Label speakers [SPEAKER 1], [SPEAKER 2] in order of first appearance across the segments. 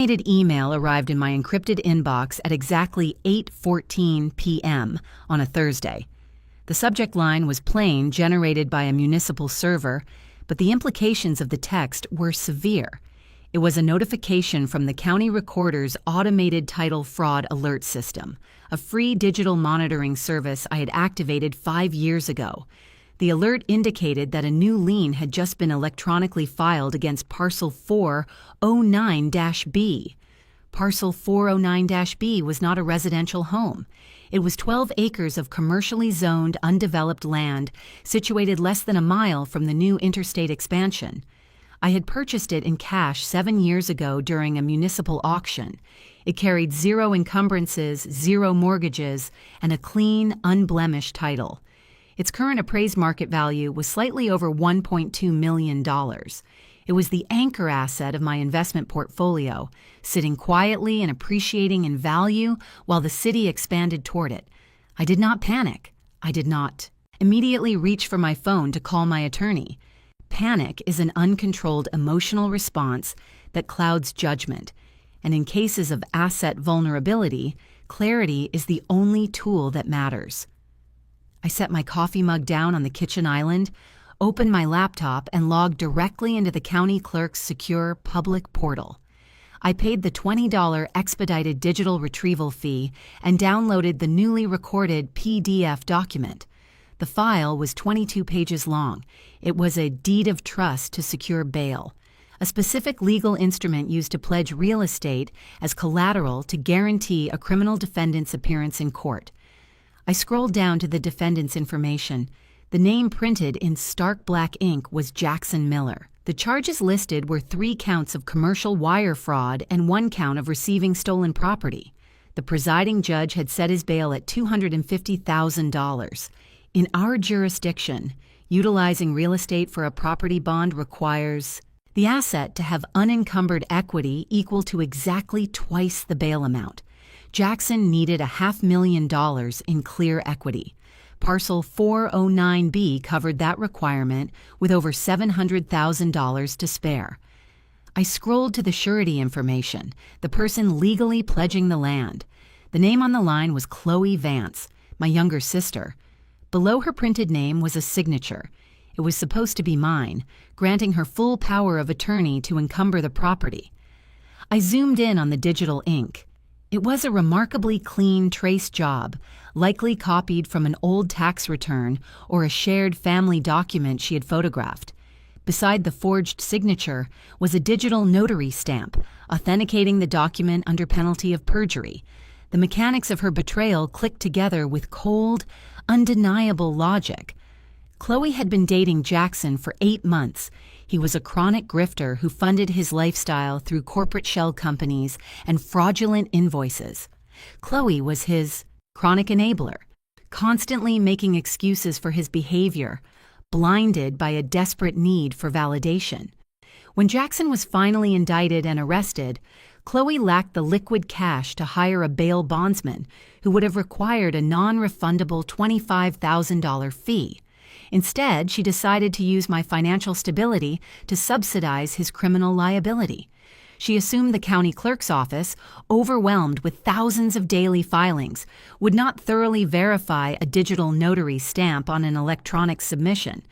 [SPEAKER 1] Automated email arrived in my encrypted inbox at exactly 8:14 p.m. on a Thursday. The subject line was plain, generated by a municipal server, but the implications of the text were severe. It was a notification from the county recorder's automated title fraud alert system, a free digital monitoring service I had activated 5 years ago. The alert indicated that a new lien had just been electronically filed against Parcel 409-B. Parcel 409-B was not a residential home. It was 12 acres of commercially zoned, undeveloped land situated less than a mile from the new interstate expansion. I had purchased it in cash 7 years ago during a municipal auction. It carried 0 encumbrances, 0 mortgages, and a clean, unblemished title. Its current appraised market value was slightly over $1.2 million. It was the anchor asset of my investment portfolio, sitting quietly and appreciating in value while the city expanded toward it. I did not panic. I did not immediately reach for my phone to call my attorney. Panic is an uncontrolled emotional response that clouds judgment, and in cases of asset vulnerability, clarity is the only tool that matters. I set my coffee mug down on the kitchen island, opened my laptop, and logged directly into the county clerk's secure public portal. I paid the $20 expedited digital retrieval fee and downloaded the newly recorded PDF document. The file was 22 pages long. It was a deed of trust to secure bail, a specific legal instrument used to pledge real estate as collateral to guarantee a criminal defendant's appearance in court. I scrolled down to the defendant's information. The name printed in stark black ink was Jackson Miller. The charges listed were 3 counts of commercial wire fraud and 1 count of receiving stolen property. The presiding judge had set his bail at $250,000. In our jurisdiction, utilizing real estate for a property bond requires the asset to have unencumbered equity equal to exactly twice the bail amount. Jackson needed $500,000 in clear equity. Parcel 409B covered that requirement with over $700,000 to spare. I scrolled to the surety information, the person legally pledging the land. The name on the line was Chloe Vance, my younger sister. Below her printed name was a signature. It was supposed to be mine, granting her full power of attorney to encumber the property. I zoomed in on the digital ink. It was a remarkably clean trace job, likely copied from an old tax return or a shared family document she had photographed. Beside the forged signature was a digital notary stamp, authenticating the document under penalty of perjury. The mechanics of her betrayal clicked together with cold, undeniable logic. Chloe had been dating Jackson for 8 months. He was a chronic grifter who funded his lifestyle through corporate shell companies and fraudulent invoices. Chloe was his chronic enabler, constantly making excuses for his behavior, blinded by a desperate need for validation. When Jackson was finally indicted and arrested, Chloe lacked the liquid cash to hire a bail bondsman who would have required a non-refundable $25,000 fee. Instead, she decided to use my financial stability to subsidize his criminal liability. She assumed the county clerk's office, overwhelmed with thousands of daily filings, would not thoroughly verify a digital notary stamp on an electronic submission.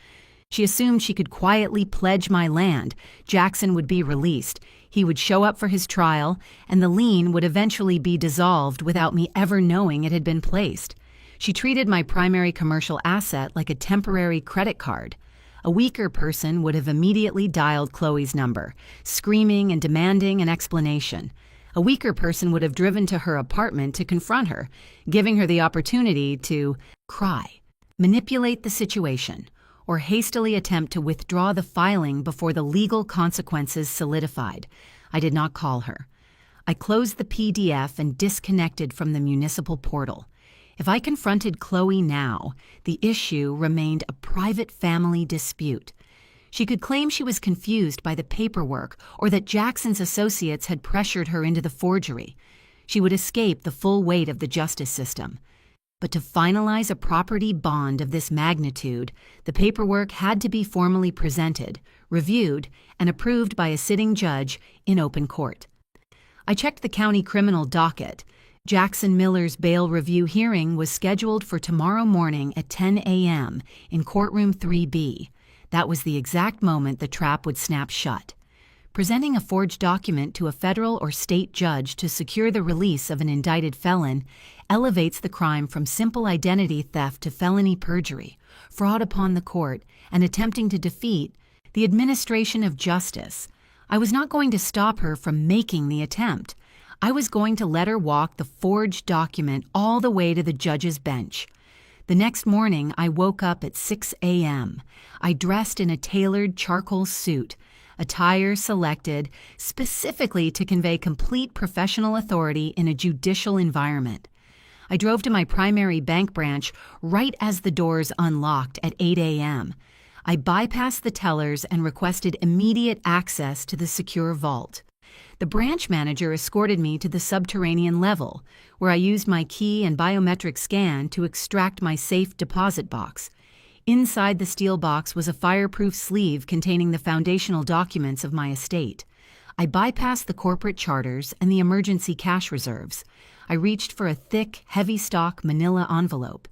[SPEAKER 1] She assumed she could quietly pledge my land, Jackson would be released, he would show up for his trial, and the lien would eventually be dissolved without me ever knowing it had been placed. She treated my primary commercial asset like a temporary credit card. A weaker person would have immediately dialed Chloe's number, screaming and demanding an explanation. A weaker person would have driven to her apartment to confront her, giving her the opportunity to cry, manipulate the situation, or hastily attempt to withdraw the filing before the legal consequences solidified. I did not call her. I closed the PDF and disconnected from the municipal portal. If I confronted Chloe now, the issue remained a private family dispute. She could claim she was confused by the paperwork or that Jackson's associates had pressured her into the forgery. She would escape the full weight of the justice system. But to finalize a property bond of this magnitude, the paperwork had to be formally presented, reviewed, and approved by a sitting judge in open court. I checked the county criminal docket. Jackson Miller's bail review hearing was scheduled for tomorrow morning at 10 a.m. in courtroom 3B. That was the exact moment the trap would snap shut. Presenting a forged document to a federal or state judge to secure the release of an indicted felon elevates the crime from simple identity theft to felony perjury, fraud upon the court, and attempting to defeat the administration of justice. I was not going to stop her from making the attempt. I was going to let her walk the forged document all the way to the judge's bench. The next morning, I woke up at 6 a.m. I dressed in a tailored charcoal suit, attire selected specifically to convey complete professional authority in a judicial environment. I drove to my primary bank branch right as the doors unlocked at 8 a.m. I bypassed the tellers and requested immediate access to the secure vault. The branch manager escorted me to the subterranean level, where I used my key and biometric scan to extract my safe deposit box. Inside the steel box was a fireproof sleeve containing the foundational documents of my estate. I bypassed the corporate charters and the emergency cash reserves. I reached for a thick, heavy-stock manila envelope.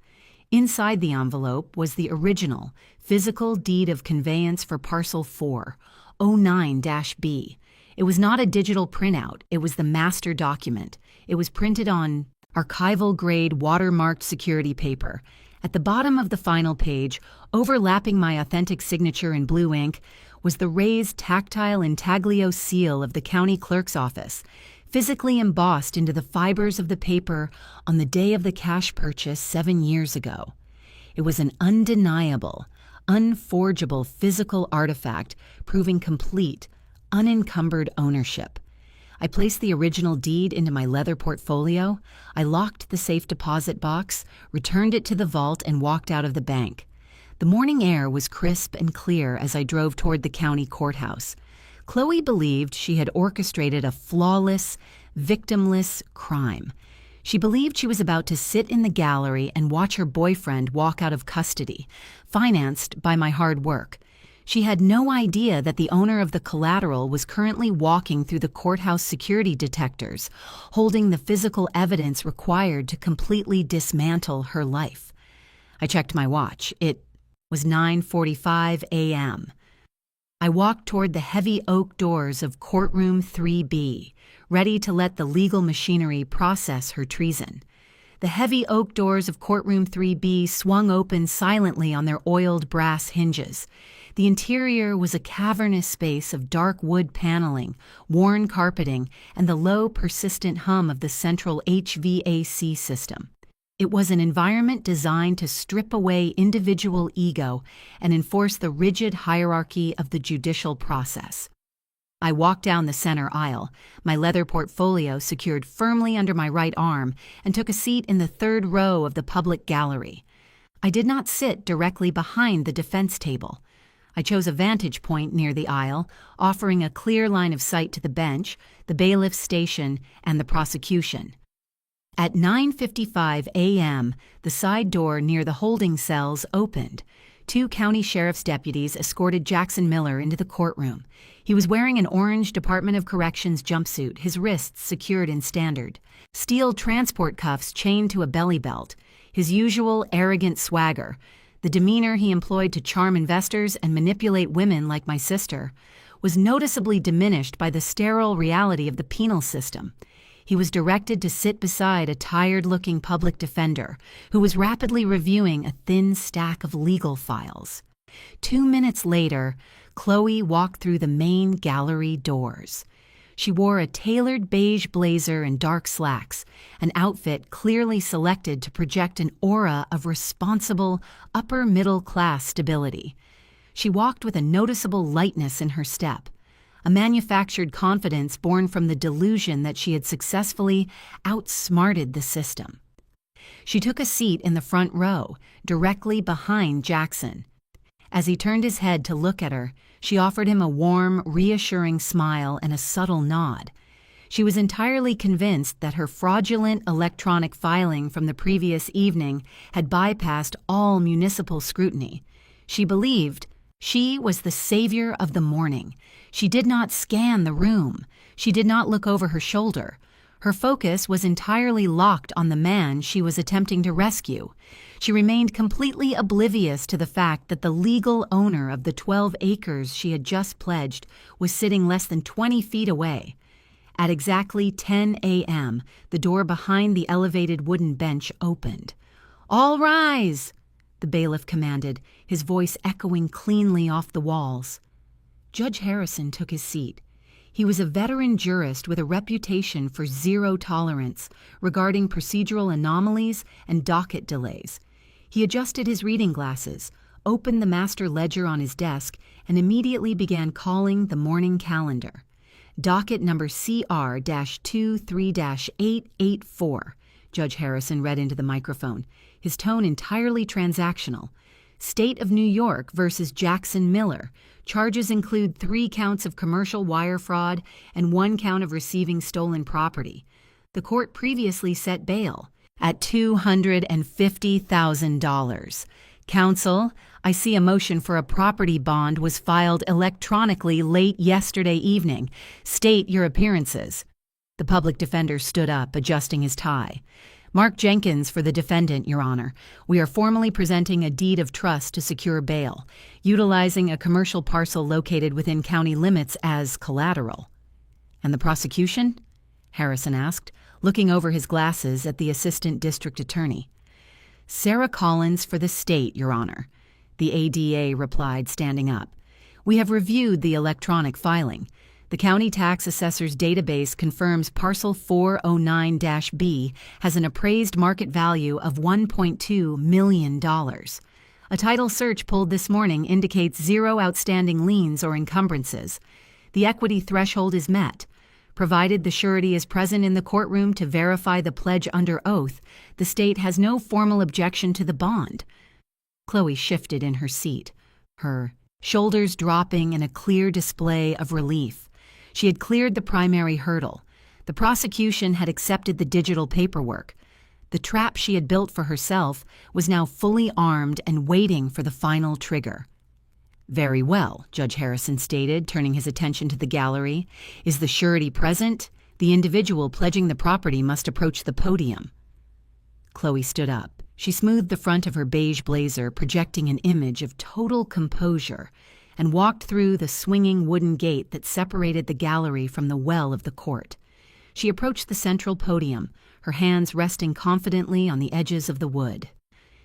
[SPEAKER 1] Inside the envelope was the original, physical deed of conveyance for Parcel 409-B. It was not a digital printout, it was the master document. It was printed on archival-grade watermarked security paper. At the bottom of the final page, overlapping my authentic signature in blue ink, was the raised tactile intaglio seal of the county clerk's office, physically embossed into the fibers of the paper on the day of the cash purchase 7 years ago. It was an undeniable, unforgeable physical artifact proving complete, unencumbered ownership. I placed the original deed into my leather portfolio. I locked the safe deposit box, returned it to the vault, and walked out of the bank. The morning air was crisp and clear as I drove toward the county courthouse. Chloe believed she had orchestrated a flawless, victimless crime. She believed she was about to sit in the gallery and watch her boyfriend walk out of custody, financed by my hard work. She had no idea that the owner of the collateral was currently walking through the courthouse security detectors, holding the physical evidence required to completely dismantle her life. I checked my watch. It was 9:45 a.m. I walked toward the heavy oak doors of courtroom 3B, ready to let the legal machinery process her treason. The heavy oak doors of courtroom 3B swung open silently on their oiled brass hinges. The interior was a cavernous space of dark wood paneling, worn carpeting, and the low, persistent hum of the central HVAC system. It was an environment designed to strip away individual ego and enforce the rigid hierarchy of the judicial process. I walked down the center aisle, my leather portfolio secured firmly under my right arm, and took a seat in the third row of the public gallery. I did not sit directly behind the defense table. I chose a vantage point near the aisle, offering a clear line of sight to the bench, the bailiff's station, and the prosecution. At 9:55 a.m., the side door near the holding cells opened. 2 county sheriff's deputies escorted Jackson Miller into the courtroom. He was wearing an orange Department of Corrections jumpsuit, his wrists secured in standard, steel transport cuffs chained to a belly belt, his usual arrogant swagger. The demeanor he employed to charm investors and manipulate women like my sister was noticeably diminished by the sterile reality of the penal system. He was directed to sit beside a tired-looking public defender who was rapidly reviewing a thin stack of legal files. 2 minutes later, Chloe walked through the main gallery doors. She wore a tailored beige blazer and dark slacks, an outfit clearly selected to project an aura of responsible, upper-middle-class stability. She walked with a noticeable lightness in her step, a manufactured confidence born from the delusion that she had successfully outsmarted the system. She took a seat in the front row, directly behind Jackson. As he turned his head to look at her, she offered him a warm, reassuring smile and a subtle nod. She was entirely convinced that her fraudulent electronic filing from the previous evening had bypassed all municipal scrutiny. She believed She was the savior of the morning. She did not scan the room. She did not look over her shoulder. Her focus was entirely locked on the man she was attempting to rescue. She remained completely oblivious to the fact that the legal owner of the 12 acres she had just pledged was sitting less than 20 feet away. At exactly 10 a.m., the door behind the elevated wooden bench opened. "All rise!" the bailiff commanded, his voice echoing cleanly off the walls. Judge Harrison took his seat. He was a veteran jurist with a reputation for zero tolerance regarding procedural anomalies and docket delays. He adjusted his reading glasses, opened the master ledger on his desk, and immediately began calling the morning calendar. Docket number CR-23-884, Judge Harrison read into the microphone, his tone entirely transactional. State of New York versus Jackson Miller. Charges include 3 counts of commercial wire fraud and 1 count of receiving stolen property. The court previously set bail at $250,000. Counsel, I see a motion for a property bond was filed electronically late yesterday evening. State your appearances. The public defender stood up, adjusting his tie. Mark Jenkins for the defendant, Your Honor. We are formally presenting a deed of trust to secure bail, utilizing a commercial parcel located within county limits as collateral. And the prosecution? Harrison asked, looking over his glasses at the assistant district attorney. Sarah Collins for the state, Your Honor, the ADA replied, standing up. We have reviewed the electronic filing. The county tax assessor's database confirms parcel 409-B has an appraised market value of $1.2 million. A title search pulled this morning indicates 0 outstanding liens or encumbrances. The equity threshold is met. Provided the surety is present in the courtroom to verify the pledge under oath, the state has no formal objection to the bond. Chloe shifted in her seat, her shoulders dropping in a clear display of relief. She had cleared the primary hurdle. The prosecution had accepted the digital paperwork. The trap she had built for herself was now fully armed and waiting for the final trigger. Very well, Judge Harrison stated, turning his attention to the gallery. Is the surety present? The individual pledging the property must approach the podium. Chloe stood up. She smoothed the front of her beige blazer, projecting an image of total composure, and walked through the swinging wooden gate that separated the gallery from the well of the court. She approached the central podium, her hands resting confidently on the edges of the wood.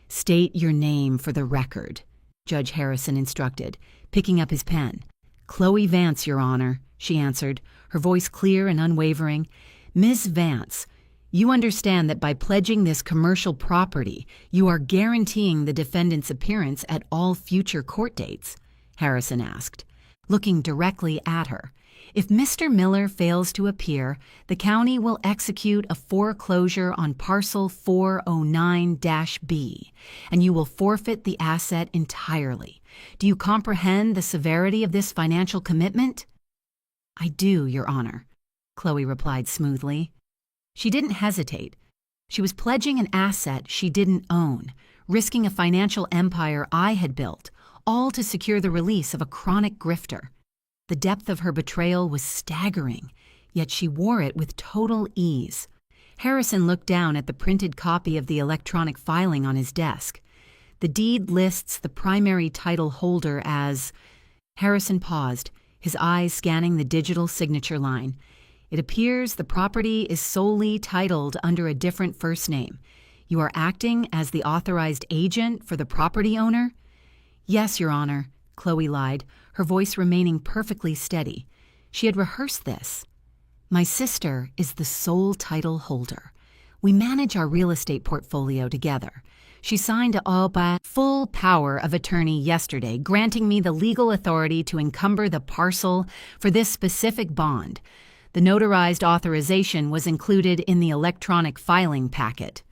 [SPEAKER 1] State your name for the record, Judge Harrison instructed, picking up his pen. Chloe Vance, Your Honor, she answered, her voice clear and unwavering. Ms. Vance, you understand that by pledging this commercial property, you are guaranteeing the defendant's appearance at all future court dates? Harrison asked, looking directly at her. If Mr. Miller fails to appear, the county will execute a foreclosure on parcel 409-B, and you will forfeit the asset entirely. Do you comprehend the severity of this financial commitment? I do, Your Honor, Chloe replied smoothly. She didn't hesitate. She was pledging an asset she didn't own, risking a financial empire I had built, all to secure the release of a chronic grifter. The depth of her betrayal was staggering, yet she wore it with total ease. Harrison looked down at the printed copy of the electronic filing on his desk. The deed lists the primary title holder as... Harrison paused, his eyes scanning the digital signature line. It appears the property is solely titled under a different first name. You are acting as the authorized agent for the property owner? Yes, Your Honor, Chloe lied, her voice remaining perfectly steady. She had rehearsed this. My sister is the sole title holder. We manage our real estate portfolio together. She signed a full power of attorney yesterday, granting me the legal authority to encumber the parcel for this specific bond. The notarized authorization was included in the electronic filing packet.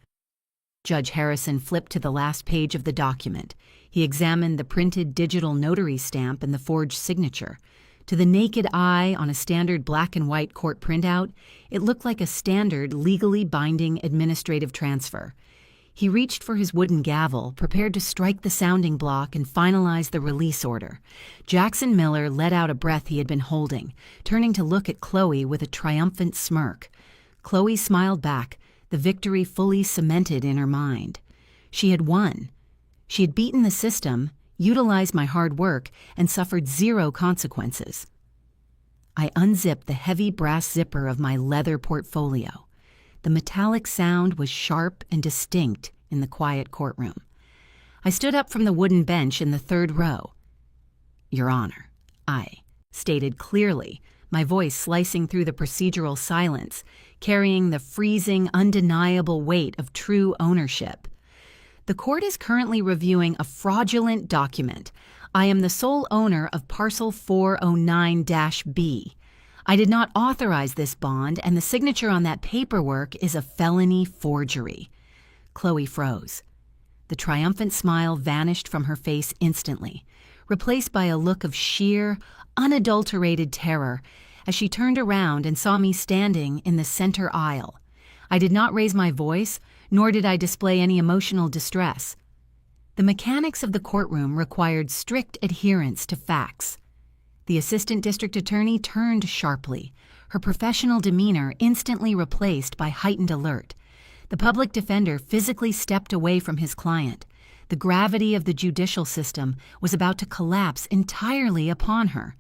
[SPEAKER 1] Judge Harrison flipped to the last page of the document. He examined the printed digital notary stamp and the forged signature. To the naked eye on a standard black and white court printout, it looked like a standard legally binding administrative transfer. He reached for his wooden gavel, prepared to strike the sounding block and finalize the release order. Jackson Miller let out a breath he had been holding, turning to look at Chloe with a triumphant smirk. Chloe smiled back, the victory fully cemented in her mind. She had won. She had beaten the system, utilized my hard work, and suffered zero consequences. I unzipped the heavy brass zipper of my leather portfolio. The metallic sound was sharp and distinct in the quiet courtroom. I stood up from the wooden bench in the third row. "Your Honor," I stated clearly, my voice slicing through the procedural silence, carrying the freezing, undeniable weight of true ownership. "The court is currently reviewing a fraudulent document. I am the sole owner of Parcel 409-B. I did not authorize this bond, and the signature on that paperwork is a felony forgery." Chloe froze. The triumphant smile vanished from her face instantly, replaced by a look of sheer, unadulterated terror as she turned around and saw me standing in the center aisle. I did not raise my voice, nor did I display any emotional distress. The mechanics of the courtroom required strict adherence to facts. The assistant district attorney turned sharply, her professional demeanor instantly replaced by heightened alert. The public defender physically stepped away from his client. The gravity of the judicial system was about to collapse entirely upon her.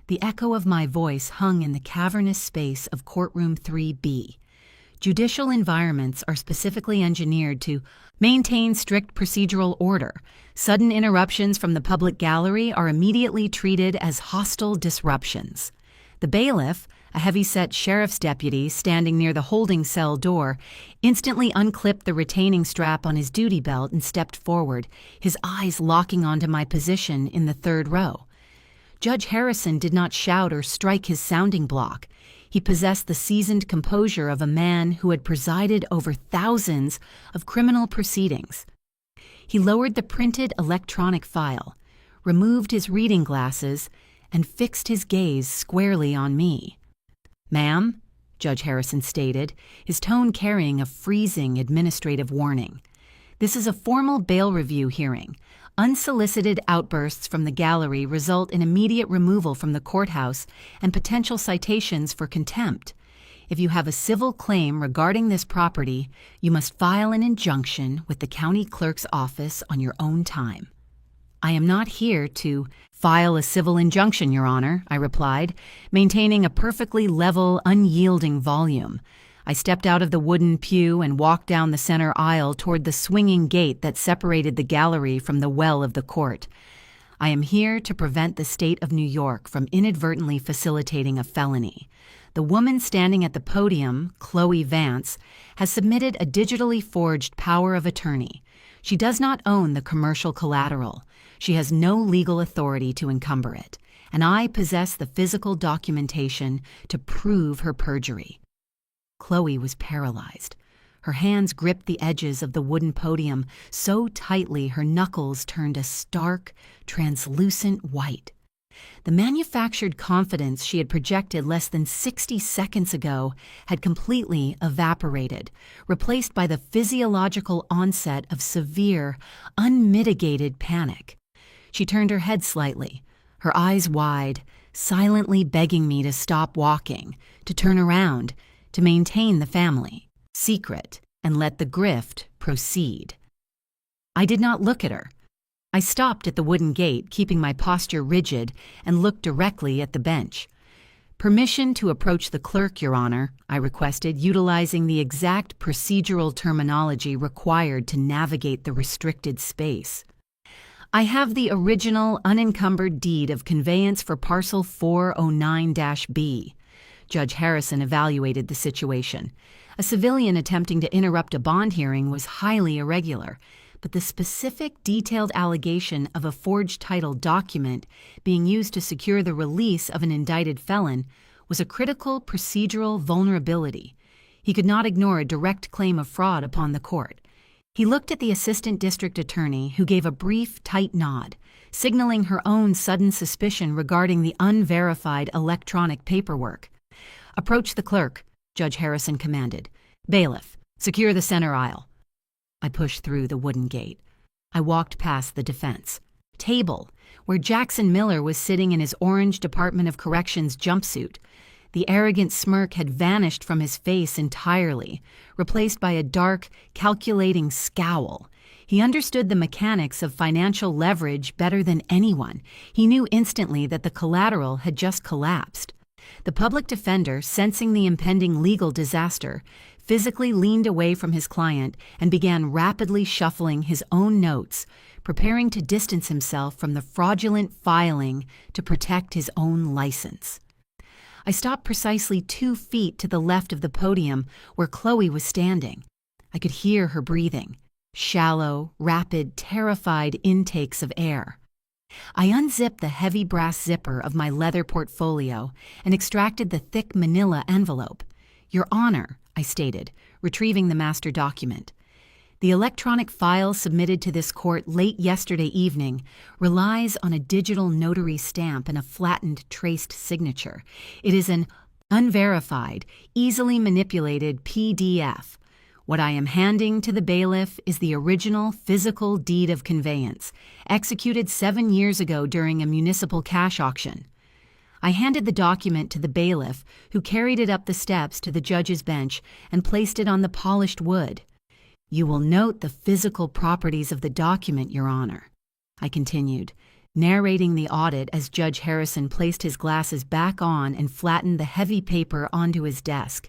[SPEAKER 1] The echo of my voice hung in the cavernous space of courtroom 3B. Judicial environments are specifically engineered to maintain strict procedural order. Sudden interruptions from the public gallery are immediately treated as hostile disruptions. The bailiff, a heavy-set sheriff's deputy standing near the holding cell door, instantly unclipped the retaining strap on his duty belt and stepped forward, his eyes locking onto my position in the third row. Judge Harrison did not shout or strike his sounding block. He possessed the seasoned composure of a man who had presided over thousands of criminal proceedings. He lowered the printed electronic file, removed his reading glasses, and fixed his gaze squarely on me. "Ma'am," Judge Harrison stated, his tone carrying a freezing administrative warning. "This is a formal bail review hearing. Unsolicited outbursts from the gallery result in immediate removal from the courthouse and potential citations for contempt. If you have a civil claim regarding this property, you must file an injunction with the county clerk's office on your own time." "I am not here to file a civil injunction, Your Honor," I replied, maintaining a perfectly level, unyielding volume. I stepped out of the wooden pew and walked down the center aisle toward the swinging gate that separated the gallery from the well of the court. "I am here to prevent the state of New York from inadvertently facilitating a felony. The woman standing at the podium, Chloe Vance, has submitted a digitally forged power of attorney. She does not own the commercial collateral. She has no legal authority to encumber it, and I possess the physical documentation to prove her perjury." Chloe was paralyzed. Her hands gripped the edges of the wooden podium so tightly her knuckles turned a stark, translucent white. The manufactured confidence she had projected less than 60 seconds ago had completely evaporated, replaced by the physiological onset of severe, unmitigated panic. She turned her head slightly, her eyes wide, silently begging me to stop walking, to turn around, to maintain the family secret and let the grift proceed. I did not look at her. I stopped at the wooden gate, keeping my posture rigid, and looked directly at the bench. "Permission to approach the clerk, Your Honor," I requested, utilizing the exact procedural terminology required to navigate the restricted space. "I have the original unencumbered deed of conveyance for Parcel 409-B. Judge Harrison evaluated the situation. A civilian attempting to interrupt a bond hearing was highly irregular, but the specific, detailed allegation of a forged title document being used to secure the release of an indicted felon was a critical procedural vulnerability. He could not ignore a direct claim of fraud upon the court. He looked at the assistant district attorney, who gave a brief, tight nod, signaling her own sudden suspicion regarding the unverified electronic paperwork. "Approach the clerk," Judge Harrison commanded. "Bailiff, secure the center aisle." I pushed through the wooden gate. I walked past the defense table, where Jackson Miller was sitting in his orange Department of Corrections jumpsuit. The arrogant smirk had vanished from his face entirely, replaced by a dark, calculating scowl. He understood the mechanics of financial leverage better than anyone. He knew instantly that the collateral had just collapsed. The public defender, sensing the impending legal disaster, physically leaned away from his client and began rapidly shuffling his own notes, preparing to distance himself from the fraudulent filing to protect his own license. I stopped precisely 2 feet to the left of the podium where Chloe was standing. I could hear her breathing, shallow, rapid, terrified intakes of air. I unzipped the heavy brass zipper of my leather portfolio and extracted the thick manila envelope. "Your Honor," I stated, retrieving the master document. "The electronic file submitted to this court late yesterday evening relies on a digital notary stamp and a flattened traced signature. It is an unverified, easily manipulated PDF. What I am handing to the bailiff is the original physical deed of conveyance, executed 7 years ago during a municipal cash auction." I handed the document to the bailiff, who carried it up the steps to the judge's bench and placed it on the polished wood. "You will note the physical properties of the document, Your Honor," I continued, narrating the audit as Judge Harrison placed his glasses back on and flattened the heavy paper onto his desk.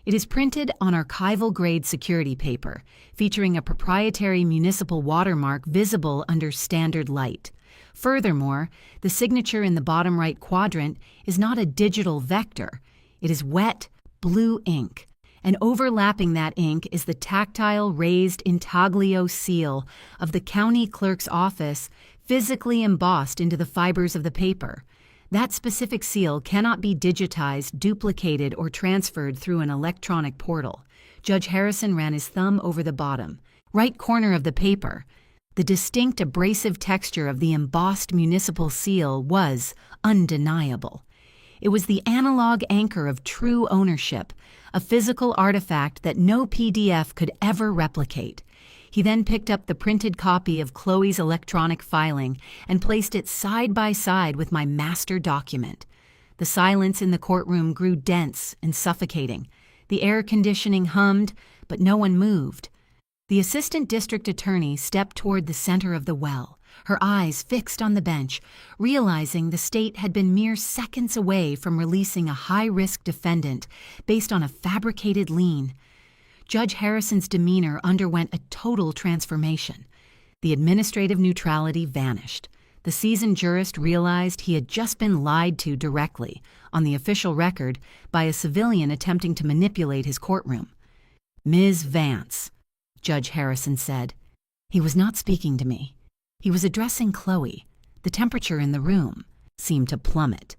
[SPEAKER 1] "It is printed on archival-grade security paper, featuring a proprietary municipal watermark visible under standard light. Furthermore, the signature in the bottom right quadrant is not a digital vector. It is wet, blue ink, and overlapping that ink is the tactile raised intaglio seal of the county clerk's office, physically embossed into the fibers of the paper. That specific seal cannot be digitized, duplicated, or transferred through an electronic portal." Judge Harrison ran his thumb over the bottom right corner of the paper. The distinct abrasive texture of the embossed municipal seal was undeniable. It was the analog anchor of true ownership, a physical artifact that no PDF could ever replicate. He then picked up the printed copy of Chloe's electronic filing and placed it side by side with my master document. The silence in the courtroom grew dense and suffocating. The air conditioning hummed, but no one moved. The assistant district attorney stepped toward the center of the well, her eyes fixed on the bench, realizing the state had been mere seconds away from releasing a high-risk defendant based on a fabricated lien. Judge Harrison's demeanor underwent a total transformation. The administrative neutrality vanished. The seasoned jurist realized he had just been lied to directly, on the official record, by a civilian attempting to manipulate his courtroom. "Ms. Vance," Judge Harrison said. He was not speaking to me. He was addressing Chloe. The temperature in the room seemed to plummet.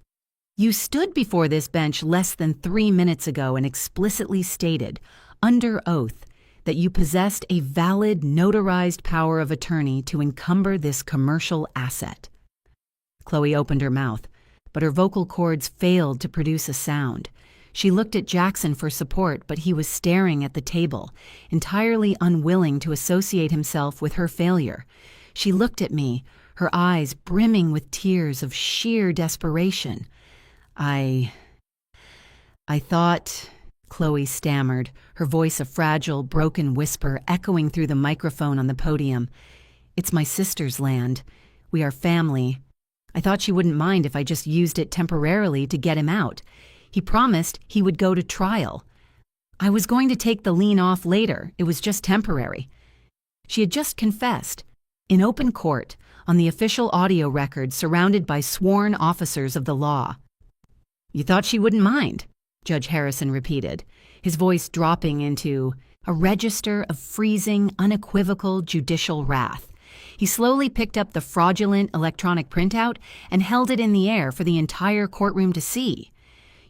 [SPEAKER 1] "You stood before this bench less than 3 minutes ago and explicitly stated, under oath, that you possessed a valid, notarized power of attorney to encumber this commercial asset." Chloe opened her mouth, but her vocal cords failed to produce a sound. She looked at Jackson for support, but he was staring at the table, entirely unwilling to associate himself with her failure. She looked at me, her eyes brimming with tears of sheer desperation. I thought," Chloe stammered, her voice a fragile, broken whisper echoing through the microphone on the podium. "It's my sister's land. We are family. I thought she wouldn't mind if I just used it temporarily to get him out. He promised he would go to trial. I was going to take the lien off later. It was just temporary." She had just confessed, in open court, on the official audio record surrounded by sworn officers of the law. "You thought she wouldn't mind?" Judge Harrison repeated, his voice dropping into a register of freezing, unequivocal judicial wrath. He slowly picked up the fraudulent electronic printout and held it in the air for the entire courtroom to see.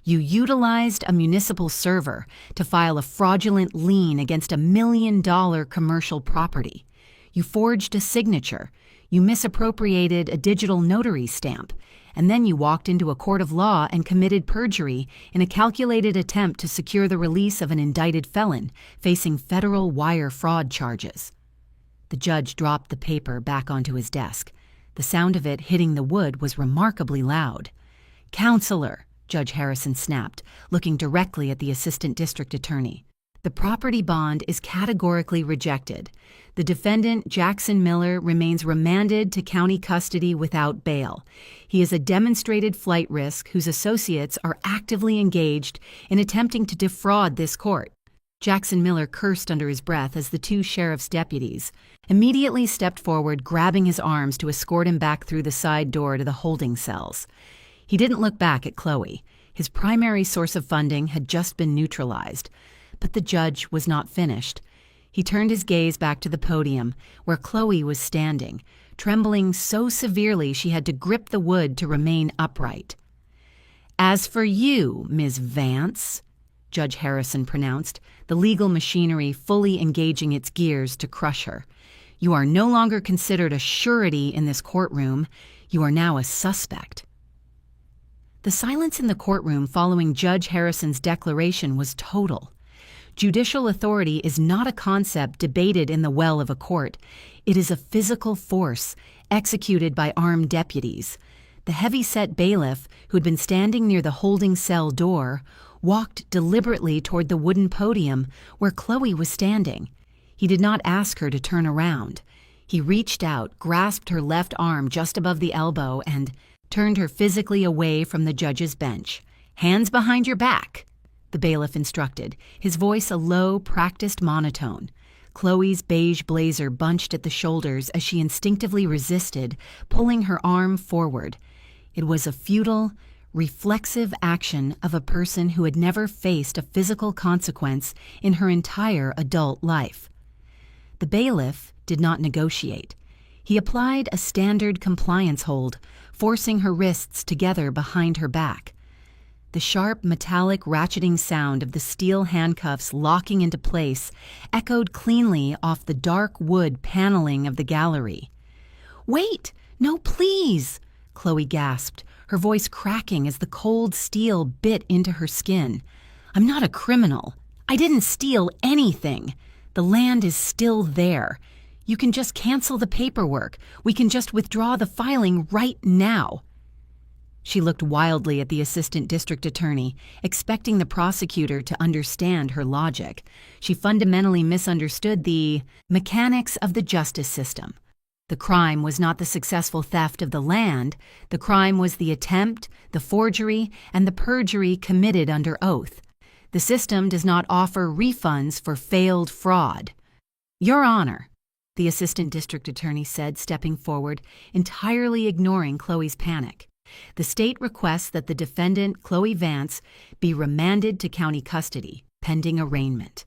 [SPEAKER 1] "You utilized a municipal server to file a fraudulent lien against $1 million commercial property. You forged a signature. You misappropriated a digital notary stamp. And then you walked into a court of law and committed perjury in a calculated attempt to secure the release of an indicted felon facing federal wire fraud charges." The judge dropped the paper back onto his desk. The sound of it hitting the wood was remarkably loud. "Counselor," Judge Harrison snapped, looking directly at the assistant district attorney. "The property bond is categorically rejected. The defendant, Jackson Miller, remains remanded to county custody without bail. He is a demonstrated flight risk whose associates are actively engaged in attempting to defraud this court." Jackson Miller cursed under his breath as the two sheriff's deputies immediately stepped forward, grabbing his arms to escort him back through the side door to the holding cells. He didn't look back at Chloe. His primary source of funding had just been neutralized. But the judge was not finished. He turned his gaze back to the podium, where Chloe was standing, trembling so severely she had to grip the wood to remain upright. "As for you, Ms. Vance," Judge Harrison pronounced, the legal machinery fully engaging its gears to crush her, "you are no longer considered a surety in this courtroom. You are now a suspect." The silence in the courtroom following Judge Harrison's declaration was total. Judicial authority is not a concept debated in the well of a court. It is a physical force executed by armed deputies. The heavy-set bailiff, who had been standing near the holding cell door, walked deliberately toward the wooden podium where Chloe was standing. He did not ask her to turn around. He reached out, grasped her left arm just above the elbow, and turned her physically away from the judge's bench. "Hands behind your back," the bailiff instructed, his voice a low, practiced monotone. Chloe's beige blazer bunched at the shoulders as she instinctively resisted, pulling her arm forward. It was a futile, reflexive action of a person who had never faced a physical consequence in her entire adult life. The bailiff did not negotiate. He applied a standard compliance hold, forcing her wrists together behind her back. The sharp, metallic ratcheting sound of the steel handcuffs locking into place echoed cleanly off the dark wood paneling of the gallery. "Wait! No, please!" Chloe gasped, her voice cracking as the cold steel bit into her skin. "I'm not a criminal. I didn't steal anything. The land is still there. You can just cancel the paperwork. We can just withdraw the filing right now." She looked wildly at the assistant district attorney, expecting the prosecutor to understand her logic. She fundamentally misunderstood the mechanics of the justice system. The crime was not the successful theft of the land. The crime was the attempt, the forgery, and the perjury committed under oath. The system does not offer refunds for failed fraud. "Your Honor," the assistant district attorney said, stepping forward, entirely ignoring Chloe's panic. "The state requests that the defendant, Chloe Vance, be remanded to county custody, pending arraignment.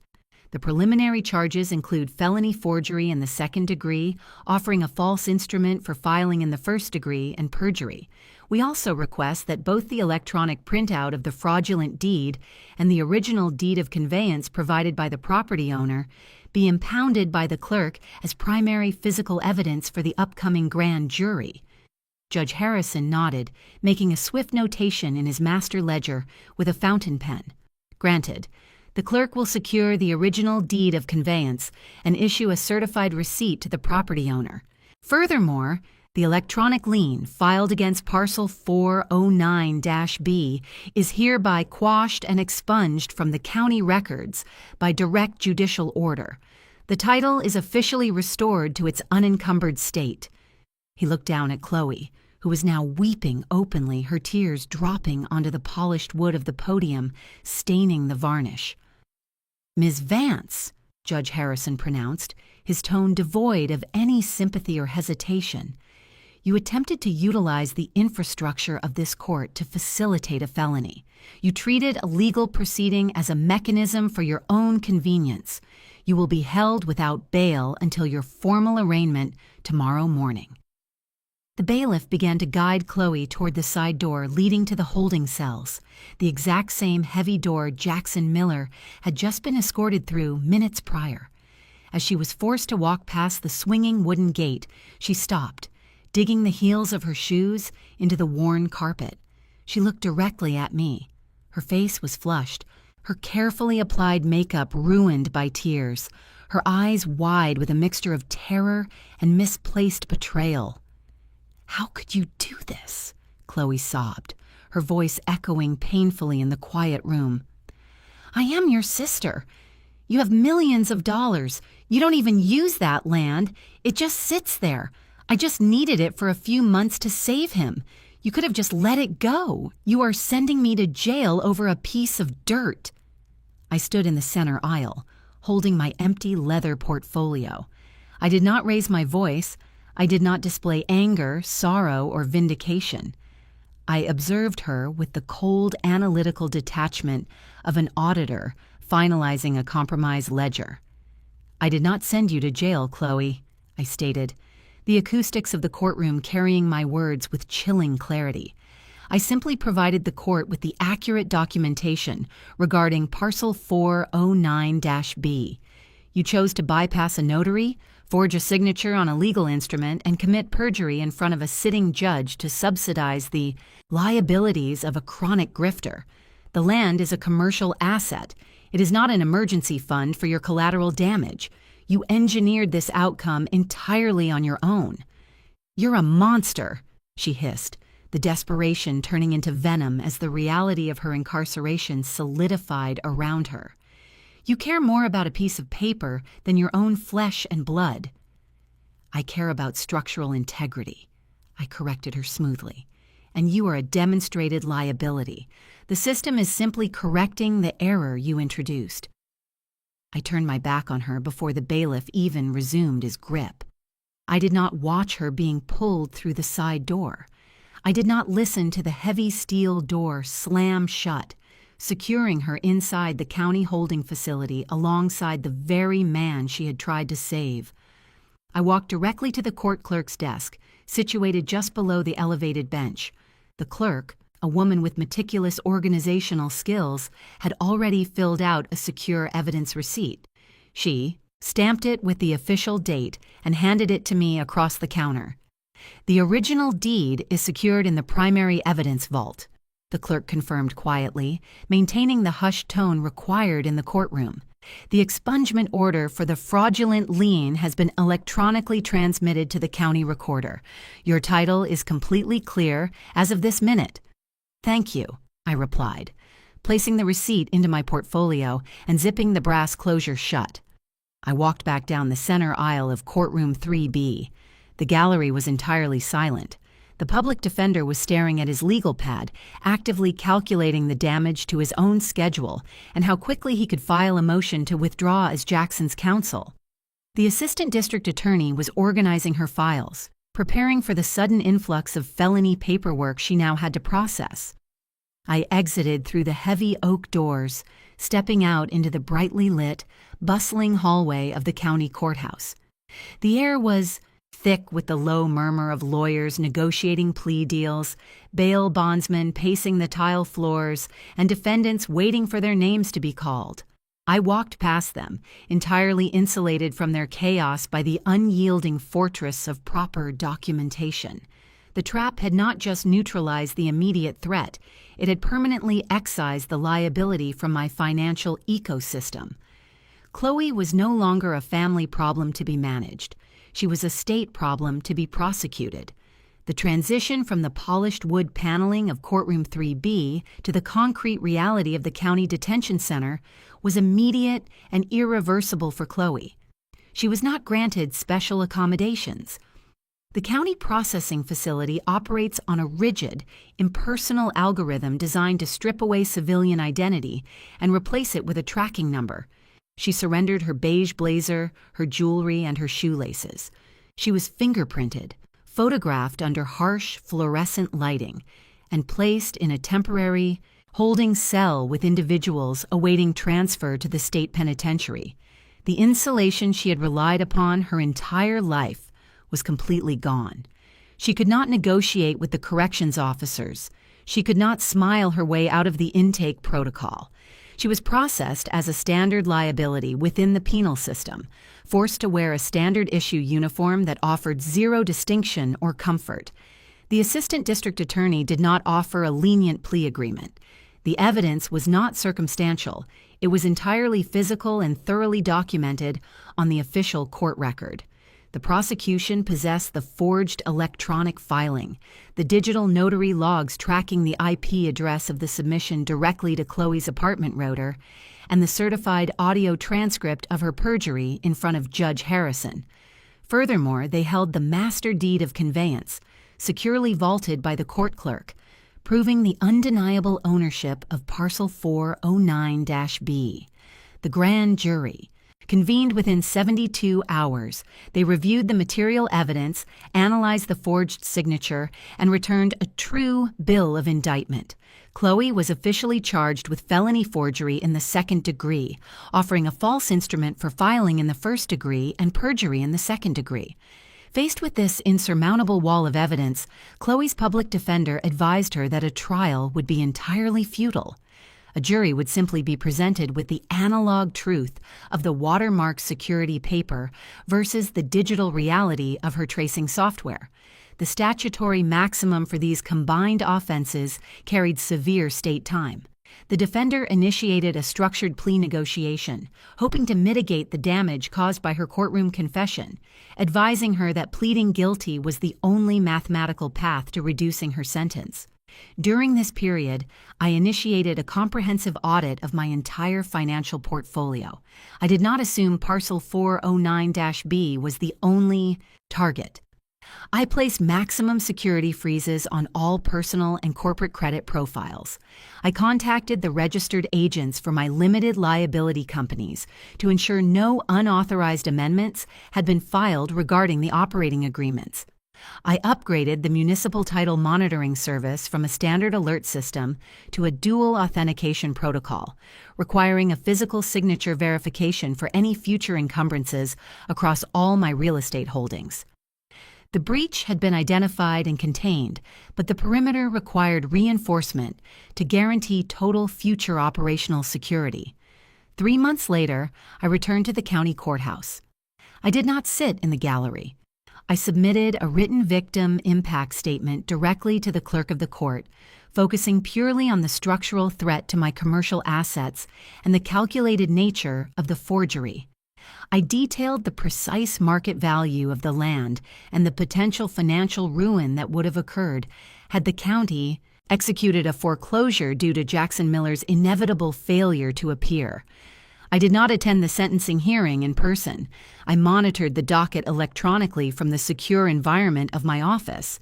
[SPEAKER 1] The preliminary charges include felony forgery in the second degree, offering a false instrument for filing in the first degree, and perjury. We also request that both the electronic printout of the fraudulent deed and the original deed of conveyance provided by the property owner be impounded by the clerk as primary physical evidence for the upcoming grand jury." Judge Harrison nodded, making a swift notation in his master ledger with a fountain pen. "Granted. The clerk will secure the original deed of conveyance and issue a certified receipt to the property owner. Furthermore, the electronic lien filed against parcel 409-B is hereby quashed and expunged from the county records by direct judicial order. The title is officially restored to its unencumbered state." He looked down at Chloe, who was now weeping openly, her tears dropping onto the polished wood of the podium, staining the varnish. "Ms. Vance," Judge Harrison pronounced, his tone devoid of any sympathy or hesitation, "you attempted to utilize the infrastructure of this court to facilitate a felony. You treated a legal proceeding as a mechanism for your own convenience. You will be held without bail until your formal arraignment tomorrow morning." The bailiff began to guide Chloe toward the side door leading to the holding cells, the exact same heavy door Jackson Miller had just been escorted through minutes prior. As she was forced to walk past the swinging wooden gate, she stopped, digging the heels of her shoes into the worn carpet. She looked directly at me. Her face was flushed, her carefully applied makeup ruined by tears, her eyes wide with a mixture of terror and misplaced betrayal. "How could you do this?" Chloe sobbed, her voice echoing painfully in the quiet room. "I am your sister. You have millions of dollars. You don't even use that land. It just sits there. I just needed it for a few months to save him. You could have just let it go. You are sending me to jail over a piece of dirt." I stood in the center aisle, holding my empty leather portfolio. I did not raise my voice. I did not display anger, sorrow, or vindication. I observed her with the cold, analytical detachment of an auditor finalizing a compromise ledger. "I did not send you to jail, Chloe," I stated, the acoustics of the courtroom carrying my words with chilling clarity. "I simply provided the court with the accurate documentation regarding Parcel 409-B. You chose to bypass a notary, forge a signature on a legal instrument, and commit perjury in front of a sitting judge to subsidize the liabilities of a chronic grifter. The land is a commercial asset. It is not an emergency fund for your collateral damage. You engineered this outcome entirely on your own." "You're a monster," she hissed, the desperation turning into venom as the reality of her incarceration solidified around her. "You care more about a piece of paper than your own flesh and blood." "I care about structural integrity," I corrected her smoothly. "And you are a demonstrated liability. The system is simply correcting the error you introduced." I turned my back on her before the bailiff even resumed his grip. I did not watch her being pulled through the side door. I did not listen to the heavy steel door slam shut, securing her inside the county holding facility alongside the very man she had tried to save. I walked directly to the court clerk's desk, situated just below the elevated bench. The clerk, a woman with meticulous organizational skills, had already filled out a secure evidence receipt. She stamped it with the official date and handed it to me across the counter. "The original deed is secured in the primary evidence vault," the clerk confirmed quietly, maintaining the hushed tone required in the courtroom. "The expungement order for the fraudulent lien has been electronically transmitted to the county recorder. Your title is completely clear as of this minute." "Thank you," I replied, placing the receipt into my portfolio and zipping the brass closure shut. I walked back down the center aisle of courtroom 3B. The gallery was entirely silent. The public defender was staring at his legal pad, actively calculating the damage to his own schedule and how quickly he could file a motion to withdraw as Jackson's counsel. The assistant district attorney was organizing her files, preparing for the sudden influx of felony paperwork she now had to process. I exited through the heavy oak doors, stepping out into the brightly lit, bustling hallway of the county courthouse. The air was thick with the low murmur of lawyers negotiating plea deals, bail bondsmen pacing the tile floors, and defendants waiting for their names to be called. I walked past them, entirely insulated from their chaos by the unyielding fortress of proper documentation. The trap had not just neutralized the immediate threat, it had permanently excised the liability from my financial ecosystem. Chloe was no longer a family problem to be managed. She was a state problem to be prosecuted. The transition from the polished wood paneling of courtroom 3B to the concrete reality of the county detention center was immediate and irreversible for Chloe. She was not granted special accommodations. The county processing facility operates on a rigid, impersonal algorithm designed to strip away civilian identity and replace it with a tracking number. She surrendered her beige blazer, her jewelry, and her shoelaces. She was fingerprinted, photographed under harsh, fluorescent lighting, and placed in a temporary, holding cell with individuals awaiting transfer to the state penitentiary. The insulation she had relied upon her entire life was completely gone. She could not negotiate with the corrections officers. She could not smile her way out of the intake protocol. She was processed as a standard liability within the penal system, forced to wear a standard-issue uniform that offered zero distinction or comfort. The assistant district attorney did not offer a lenient plea agreement. The evidence was not circumstantial. It was entirely physical and thoroughly documented on the official court record. The prosecution possessed the forged electronic filing, the digital notary logs tracking the IP address of the submission directly to Chloe's apartment router, and the certified audio transcript of her perjury in front of Judge Harrison. Furthermore, they held the master deed of conveyance, securely vaulted by the court clerk, proving the undeniable ownership of Parcel 409-B. The grand jury convened within 72 hours. They reviewed the material evidence, analyzed the forged signature, and returned a true bill of indictment. Chloe was officially charged with felony forgery in the second degree, offering a false instrument for filing in the first degree and perjury in the second degree. Faced with this insurmountable wall of evidence, Chloe's public defender advised her that a trial would be entirely futile. A jury would simply be presented with the analog truth of the watermark security paper versus the digital reality of her tracing software. The statutory maximum for these combined offenses carried severe state time. The defender initiated a structured plea negotiation, hoping to mitigate the damage caused by her courtroom confession, advising her that pleading guilty was the only mathematical path to reducing her sentence. During this period, I initiated a comprehensive audit of my entire financial portfolio. I did not assume Parcel 409-B was the only target. I placed maximum security freezes on all personal and corporate credit profiles. I contacted the registered agents for my limited liability companies to ensure no unauthorized amendments had been filed regarding the operating agreements. I upgraded the municipal title monitoring service from a standard alert system to a dual authentication protocol, requiring a physical signature verification for any future encumbrances across all my real estate holdings. The breach had been identified and contained, but the perimeter required reinforcement to guarantee total future operational security. 3 months later, I returned to the county courthouse. I did not sit in the gallery. I submitted a written victim impact statement directly to the clerk of the court, focusing purely on the structural threat to my commercial assets and the calculated nature of the forgery. I detailed the precise market value of the land and the potential financial ruin that would have occurred had the county executed a foreclosure due to Jackson Miller's inevitable failure to appear. I did not attend the sentencing hearing in person. I monitored the docket electronically from the secure environment of my office.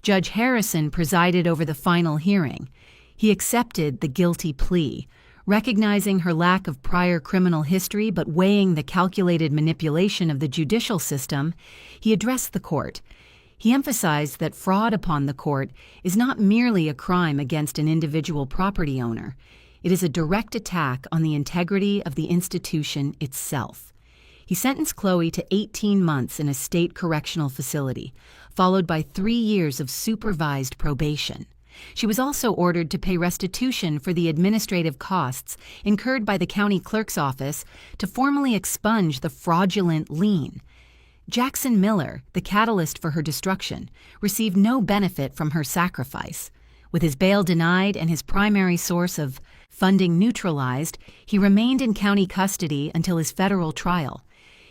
[SPEAKER 1] Judge Harrison presided over the final hearing. He accepted the guilty plea, recognizing her lack of prior criminal history but weighing the calculated manipulation of the judicial system. He addressed the court. He emphasized that fraud upon the court is not merely a crime against an individual property owner. It is a direct attack on the integrity of the institution itself. He sentenced Chloe to 18 months in a state correctional facility, followed by 3 years of supervised probation. She was also ordered to pay restitution for the administrative costs incurred by the county clerk's office to formally expunge the fraudulent lien. Jackson Miller, the catalyst for her destruction, received no benefit from her sacrifice. With his bail denied and his primary source of funding neutralized, he remained in county custody until his federal trial.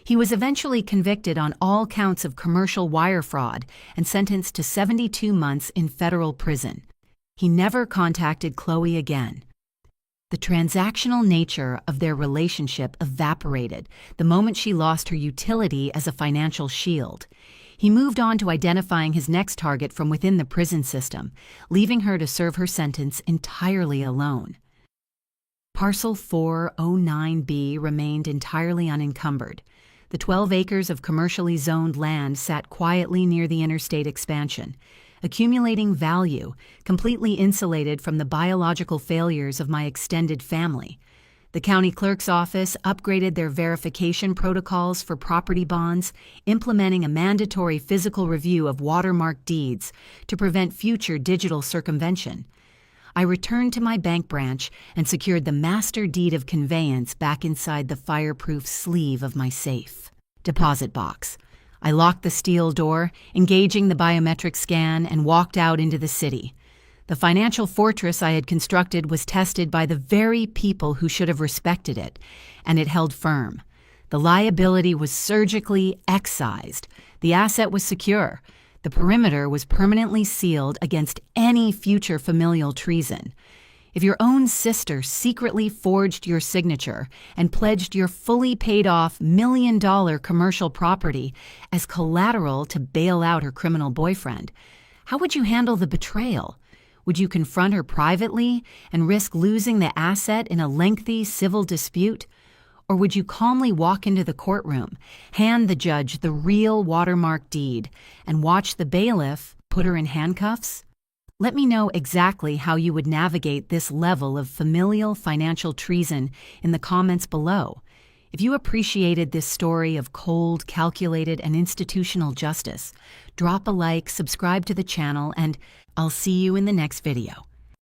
[SPEAKER 1] He was eventually convicted on all counts of commercial wire fraud and sentenced to 72 months in federal prison. He never contacted Chloe again. The transactional nature of their relationship evaporated the moment she lost her utility as a financial shield. He moved on to identifying his next target from within the prison system, leaving her to serve her sentence entirely alone. Parcel 409-B remained entirely unencumbered. The 12 acres of commercially zoned land sat quietly near the interstate expansion, accumulating value, completely insulated from the biological failures of my extended family. The county clerk's office upgraded their verification protocols for property bonds, implementing a mandatory physical review of watermark deeds to prevent future digital circumvention. I returned to my bank branch and secured the master deed of conveyance back inside the fireproof sleeve of my safe deposit box. I locked the steel door, engaging the biometric scan, and walked out into the city. The financial fortress I had constructed was tested by the very people who should have respected it, and it held firm. The liability was surgically excised. The asset was secure. The perimeter was permanently sealed against any future familial treason. If your own sister secretly forged your signature and pledged your fully paid-off million-dollar commercial property as collateral to bail out her criminal boyfriend, how would you handle the betrayal? Would you confront her privately and risk losing the asset in a lengthy civil dispute? Or would you calmly walk into the courtroom, hand the judge the real watermark deed, and watch the bailiff put her in handcuffs? Let me know exactly how you would navigate this level of familial financial treason in the comments below. If you appreciated this story of cold, calculated, and institutional justice, drop a like, subscribe to the channel, and I'll see you in the next video.